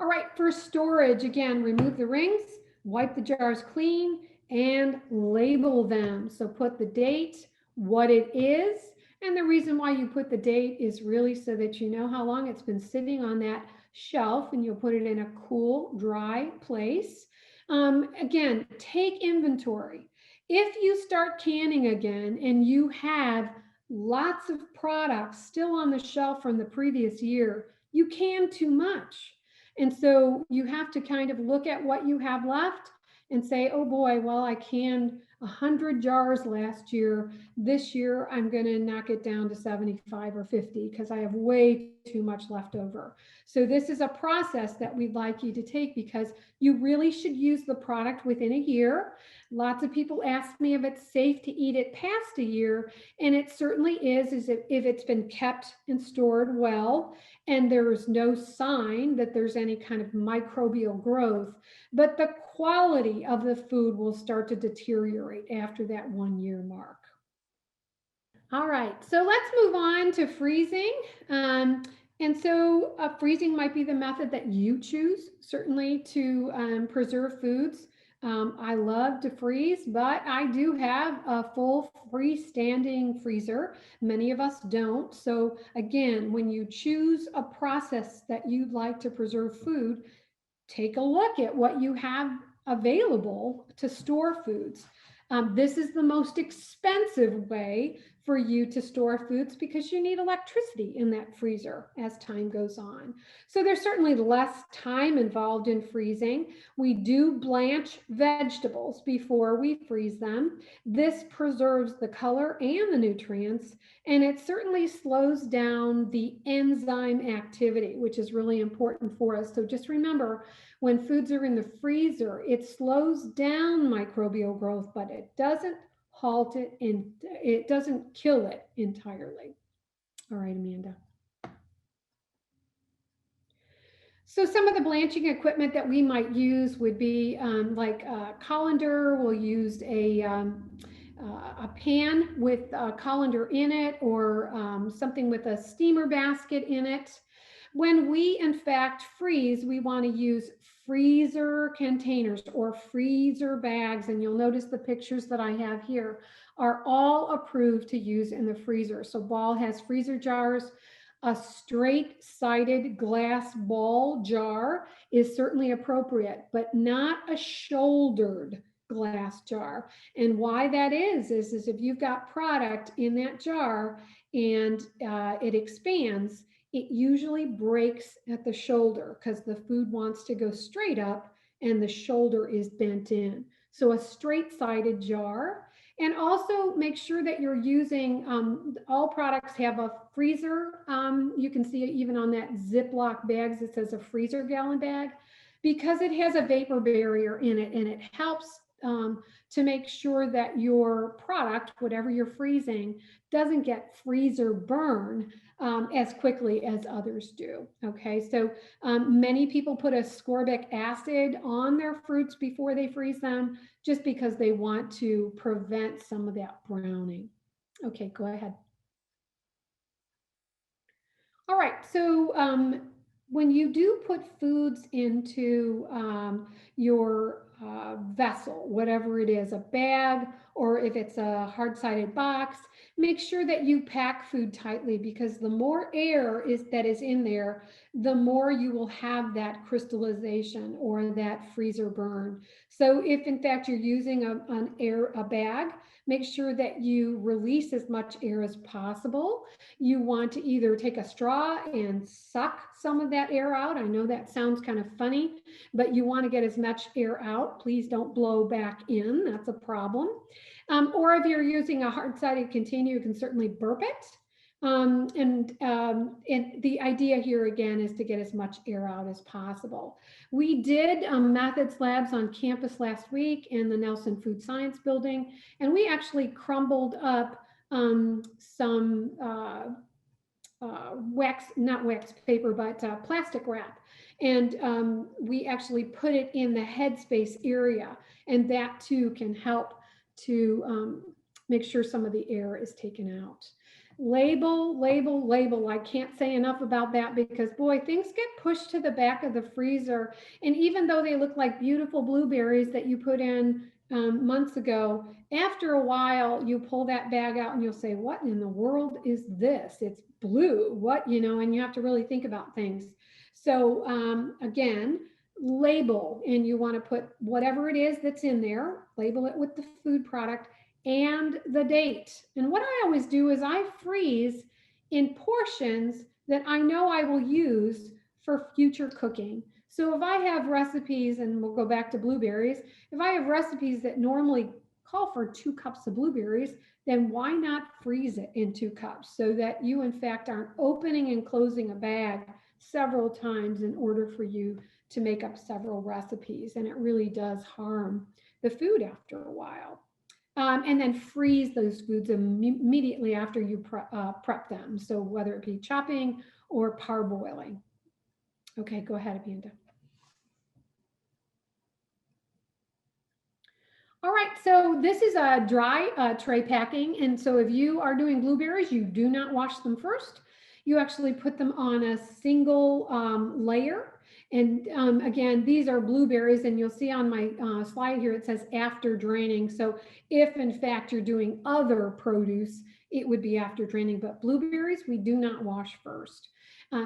All right, for storage, again, remove the rings, wipe the jars clean, and label them. So put the date, what it is, and the reason why you put the date is really so that you know how long it's been sitting on that shelf, and you'll put it in a cool, dry place. Again, take inventory. If you start canning again and you have lots of products still on the shelf from the previous year, you can too much. And so you have to kind of look at what you have left and say, oh boy, well, I canned 100 jars last year. This year, I'm going to knock it down to 75 or 50 because I have way too much left over. So this is a process that we'd like you to take, because you really should use the product within a year. Lots of people ask me if it's safe to eat it past a year, and it certainly is if it's been kept and stored well and there is no sign that there's any kind of microbial growth. But the quality of the food will start to deteriorate after that 1 year mark. All right, so let's move on to freezing. And so freezing might be the method that you choose, certainly to preserve foods. I love to freeze, but I do have a full freestanding freezer. Many of us don't. So again, when you choose a process that you'd like to preserve food, take a look at what you have available to store foods. This is the most expensive way for you to store foods because you need electricity in that freezer as time goes on. So there's certainly less time involved in freezing. We do blanch vegetables before we freeze them. This preserves the color and the nutrients, and it certainly slows down the enzyme activity, which is really important for us. So just remember, when foods are in the freezer, it slows down microbial growth, but it doesn't halt it and it doesn't kill it entirely. All right, Amanda. So some of the blanching equipment that we might use would be like a colander. We'll use a pan with a colander in it, or something with a steamer basket in it. When we in fact freeze, we want to use freezer containers or freezer bags. And you'll notice the pictures that I have here are all approved to use in the freezer. So Ball has freezer jars. A straight-sided glass ball jar is certainly appropriate, but not a shouldered glass jar. And why that is if you've got product in that jar and it expands, it usually breaks at the shoulder because the food wants to go straight up and the shoulder is bent in. So a straight-sided jar. And also make sure that you're using, all products have a freezer. You can see it even on that Ziploc bags, it says a freezer gallon bag, because it has a vapor barrier in it, and it helps to make sure that your product, whatever you're freezing, doesn't get freezer burn as quickly as others do. Okay, so many people put ascorbic acid on their fruits before they freeze them, just because they want to prevent some of that browning. Okay, go ahead. All right, so when you do put foods into your vessel, whatever it is, a bag, or if it's a hard-sided box, make sure that you pack food tightly, because the more air that is in there, the more you will have that crystallization or that freezer burn. So if in fact you're using a bag, make sure that you release as much air as possible. You want to either take a straw and suck some of that air out. I know that sounds kind of funny, but you want to get as much air out. Please don't blow back in. That's a problem. Or if you're using a hard-sided container, you can certainly burp it. And the idea here again is to get as much air out as possible. We did methods labs on campus last week in the Nelson Food Science building, and we actually crumbled up some not wax paper, but plastic wrap. And we actually put it in the headspace area, and that too can help to make sure some of the air is taken out. Label, label, label. I can't say enough about that, because boy, things get pushed to the back of the freezer. And even though they look like beautiful blueberries that you put in months ago, after a while you pull that bag out and you'll say, what in the world is this? It's blue, what, and you have to really think about things. So again, label, and you want to put whatever it is that's in there, label it with the food product and the date. And what I always do is I freeze in portions that I know I will use for future cooking. So if I have recipes, and we'll go back to blueberries, if I have recipes that normally call for 2 cups of blueberries, then why not freeze it in 2 cups, so that you in fact aren't opening and closing a bag several times in order for you to make up several recipes. And it really does harm the food after a while. And then freeze those foods immediately after you prep them. So whether it be chopping or parboiling. Okay, go ahead, Amanda. All right, so this is a dry tray packing. And so if you are doing blueberries, you do not wash them first. you actually put them on a single layer. And again, these are blueberries, and you'll see on my slide here, it says after draining. So if in fact you're doing other produce, it would be after draining, but blueberries, we do not wash first.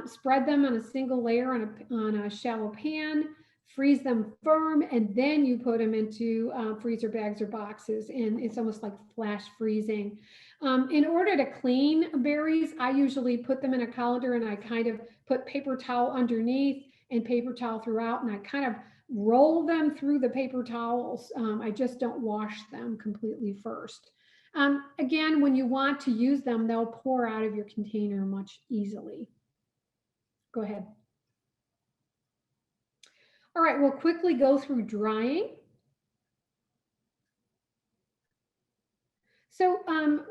Spread them on a single layer on a shallow pan, freeze them firm, and then you put them into freezer bags or boxes, and it's almost like flash freezing. In order to clean berries, I usually put them in a colander, and I kind of put paper towel underneath and paper towel throughout, and I kind of roll them through the paper towels. I just don't wash them completely first. Again, when you want to use them, they'll pour out of your container much easily. Go ahead. All right, we'll quickly go through drying. So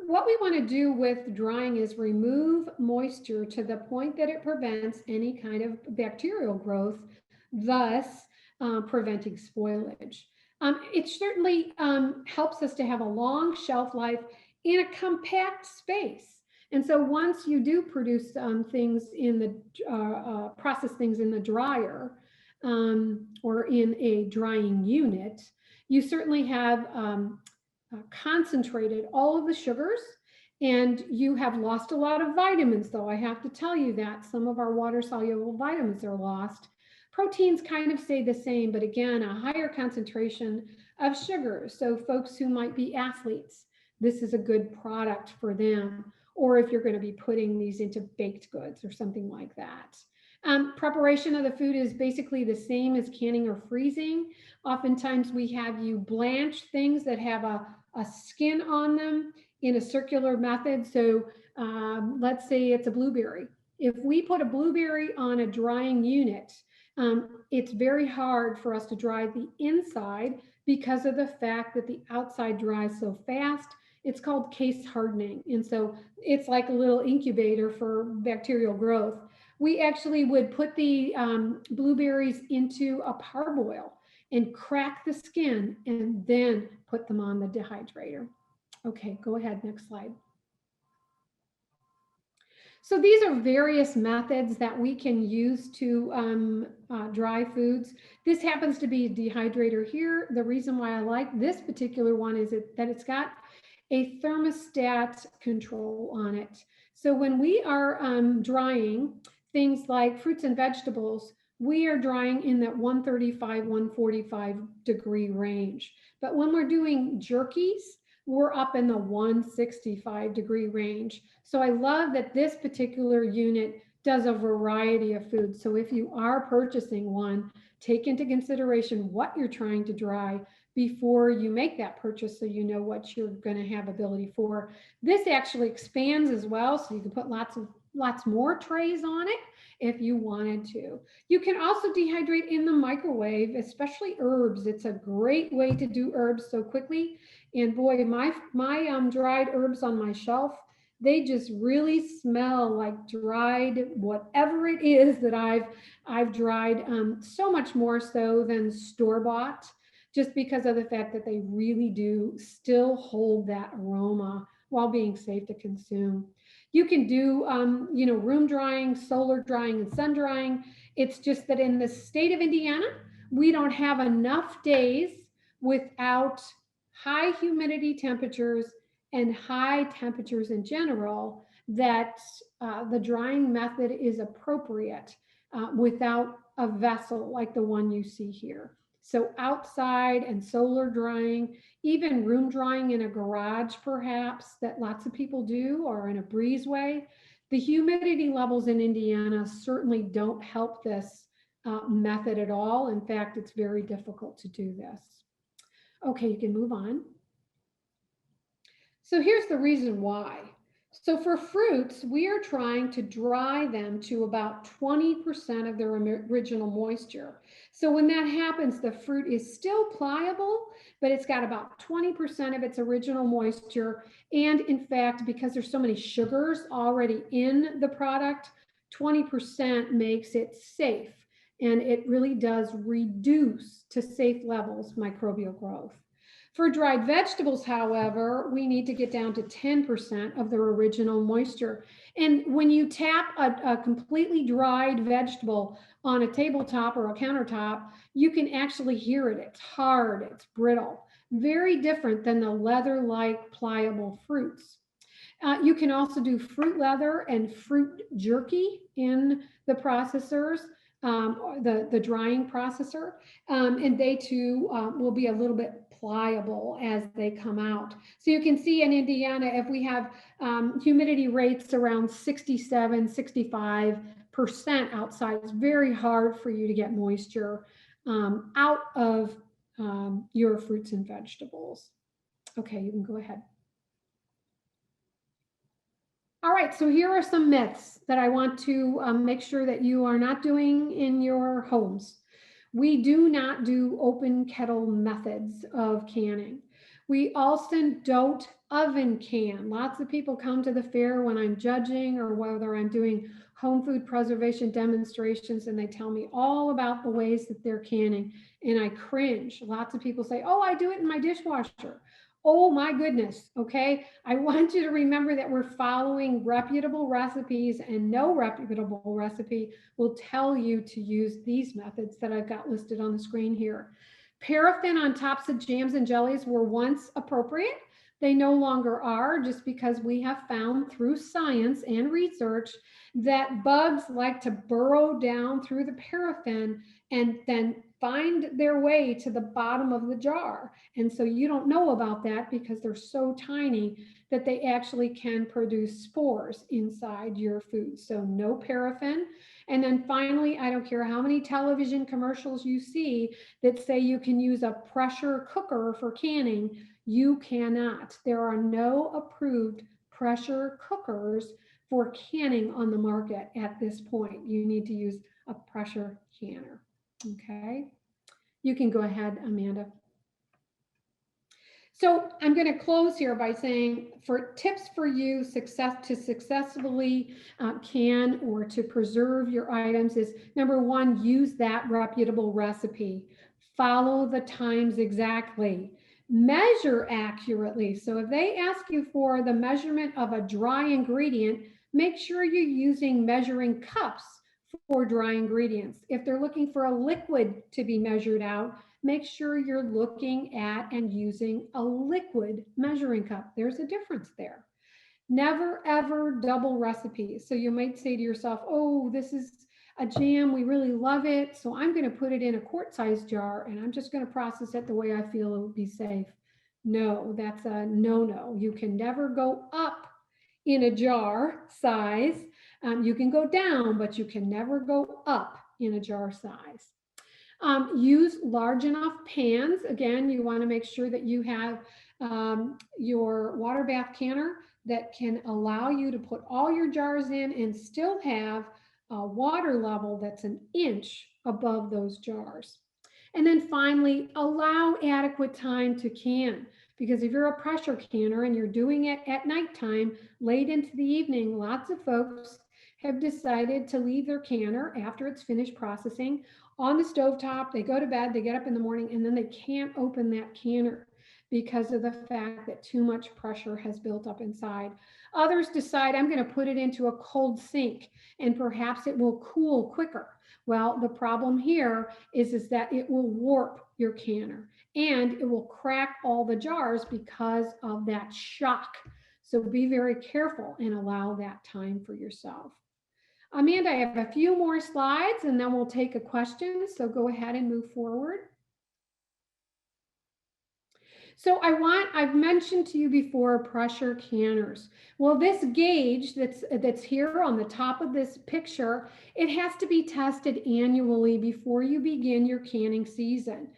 what we want to do with drying is remove moisture to the point that it prevents any kind of bacterial growth, thus preventing spoilage. It certainly helps us to have a long shelf life in a compact space. And so once you do produce things in the, process things in the dryer or in a drying unit, you certainly have concentrated all of the sugars, and you have lost a lot of vitamins, though I have to tell you that some of our water soluble vitamins are lost. Proteins kind of stay the same, but again, a higher concentration of sugar. So folks who might be athletes, this is a good product for them. Or if you're going to be putting these into baked goods or something like that. Preparation of the food is basically the same as canning or freezing. Oftentimes we have you blanch things that have a skin on them in a circular method. So let's say it's a blueberry. If we put a blueberry on a drying unit, it's very hard for us to dry the inside because of the fact that the outside dries so fast. It's called case hardening. And so it's like a little incubator for bacterial growth. We actually would put the blueberries into a parboil and crack the skin and then put them on the dehydrator. Okay, go ahead, next slide. So these are various methods that we can use to dry foods. This happens to be a dehydrator here. The reason why I like this particular one is that it's got a thermostat control on it. So when we are drying things like fruits and vegetables, we are drying in that 135, 145 degree range. But when we're doing jerkies, we're up in the 165 degree range. So I love that this particular unit does a variety of foods. So if you are purchasing one, take into consideration what you're trying to dry before you make that purchase, so you know what you're going to have ability for. This actually expands as well, so you can put lots more trays on it if you wanted to. You can also dehydrate in the microwave, especially herbs. It's a great way to do herbs so quickly. And boy, my dried herbs on my shelf, they just really smell like dried whatever it is that I've dried, so much more so than store-bought, just because of the fact that they really do still hold that aroma while being safe to consume. You can do, room drying, solar drying, and sun drying. It's just that in the state of Indiana, we don't have enough days without high humidity temperatures and high temperatures in general that the drying method is appropriate without a vessel like the one you see here. So outside and solar drying, even room drying in a garage perhaps that lots of people do, or in a breezeway, the humidity levels in Indiana certainly don't help this method at all. In fact, it's very difficult to do this. Okay, you can move on. So here's the reason why. So for fruits, we are trying to dry them to about 20% of their original moisture. So when that happens, the fruit is still pliable, but it's got about 20% of its original moisture. And in fact, because there's so many sugars already in the product, 20% makes it safe. And it really does reduce to safe levels microbial growth. For dried vegetables, however, we need to get down to 10% of their original moisture. And when you tap a completely dried vegetable on a tabletop or a countertop, you can actually hear it. It's hard, it's brittle, very different than the leather-like pliable fruits. You can also do fruit leather and fruit jerky in the processors, the drying processor, and they too will be a little bit pliable as they come out. So you can see in Indiana, if we have humidity rates around 67, 65% outside, it's very hard for you to get moisture out of your fruits and vegetables. Okay, you can go ahead. All right, so here are some myths that I want to make sure that you are not doing in your homes. We do not do open kettle methods of canning. We also don't oven can. Lots of people come to the fair when I'm judging or whether I'm doing home food preservation demonstrations, and they tell me all about the ways that they're canning, and I cringe. Lots of people say, oh, I do it in my dishwasher. Oh my goodness, okay? I want you to remember that we're following reputable recipes, and no reputable recipe will tell you to use these methods that I've got listed on the screen here. Paraffin on tops of jams and jellies were once appropriate. They no longer are, just because we have found through science and research that bugs like to burrow down through the paraffin and then find their way to the bottom of the jar. And so you don't know about that because they're so tiny that they actually can produce spores inside your food. So no paraffin. And then finally, I don't care how many television commercials you see that say you can use a pressure cooker for canning, you cannot. There are no approved pressure cookers for canning on the market at this point. You need to use a pressure canner. Okay, you can go ahead, Amanda. So I'm going to close here by saying, for tips for you to successfully can or to preserve your items is, number one, use that reputable recipe. Follow the times exactly. Measure accurately. So if they ask you for the measurement of a dry ingredient, make sure you're using measuring cups for dry ingredients. If they're looking for a liquid to be measured out, make sure you're looking at and using a liquid measuring cup. There's a difference there. Never ever double recipes. So you might say to yourself, oh, this is a jam, we really love it, so I'm going to put it in a quart-sized jar and I'm just going to process it the way I feel it would be safe. No, that's a no-no. You can never go up in a jar size. You can go down, but you can never go up in a jar size. Use large enough pans. Again, you want to make sure that you have your water bath canner that can allow you to put all your jars in and still have a water level that's an inch above those jars. And then finally, allow adequate time to can, because if you're a pressure canner and you're doing it at nighttime, late into the evening, lots of folks have decided to leave their canner after it's finished processing on the stovetop. They go to bed, they get up in the morning, and then they can't open that canner because of the fact that too much pressure has built up inside. Others decide, I'm going to put it into a cold sink and perhaps it will cool quicker. Well, the problem here is that it will warp your canner and it will crack all the jars because of that shock. So be very careful and allow that time for yourself. Amanda, I have a few more slides and then we'll take a question. So go ahead and move forward. So I've mentioned to you before pressure canners. Well, this gauge that's here on the top of this picture, it has to be tested annually before you begin your canning season.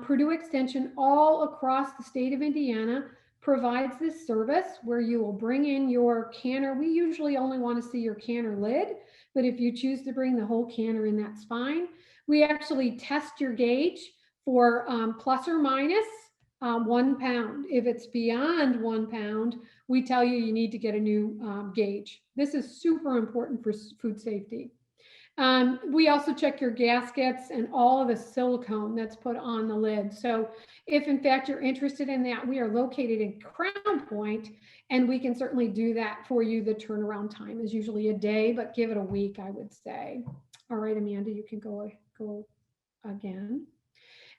Purdue Extension all across the state of Indiana provides this service where you will bring in your canner. We usually only want to see your canner lid, but if you choose to bring the whole canner in, that's fine. We actually test your gauge for plus or minus 1 pound. If it's beyond 1 pound, we tell you you need to get a new gauge. This is super important for food safety. We also check your gaskets and all of the silicone that's put on the lid. So if in fact you're interested in that, we are located in Crown Point, and we can certainly do that for you. The turnaround time is usually a day, but give it a week, I would say. All right, Amanda, you can go again.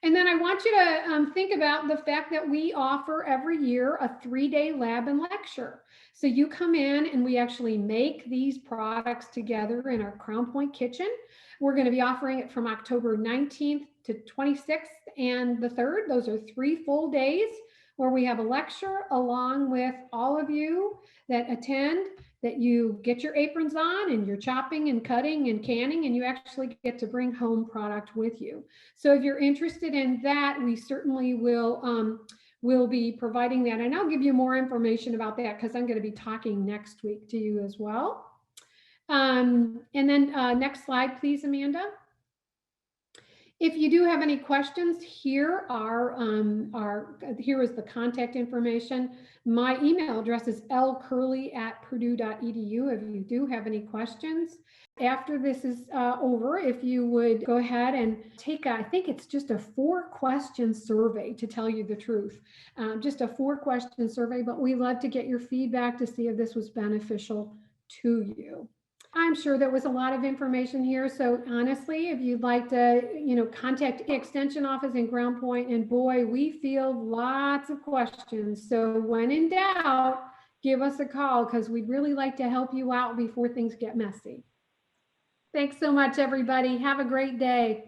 And then I want you to think about the fact that we offer every year a 3-day lab and lecture. So you come in and we actually make these products together in our Crown Point kitchen. We're going to be offering it from October 19th to 26th and the 3rd. Those are 3 full days where we have a lecture along with all of you that attend, that you get your aprons on and you're chopping and cutting and canning, and you actually get to bring home product with you. So if you're interested in that, we certainly will be providing that. And I'll give you more information about that because I'm going to be talking next week to you as well. And then next slide, please, Amanda. If you do have any questions, here is the contact information. My email address is lcurley@purdue.edu if you do have any questions. After this is over, if you would go ahead and take, I think it's just a 4-question survey, to tell you the truth. Just a 4-question survey, but we love to get your feedback to see if this was beneficial to you. I'm sure there was a lot of information here. So honestly, if you'd like to, contact the Extension office in Ground Point, and boy, we field lots of questions. So when in doubt, give us a call because we'd really like to help you out before things get messy. Thanks so much, everybody. Have a great day.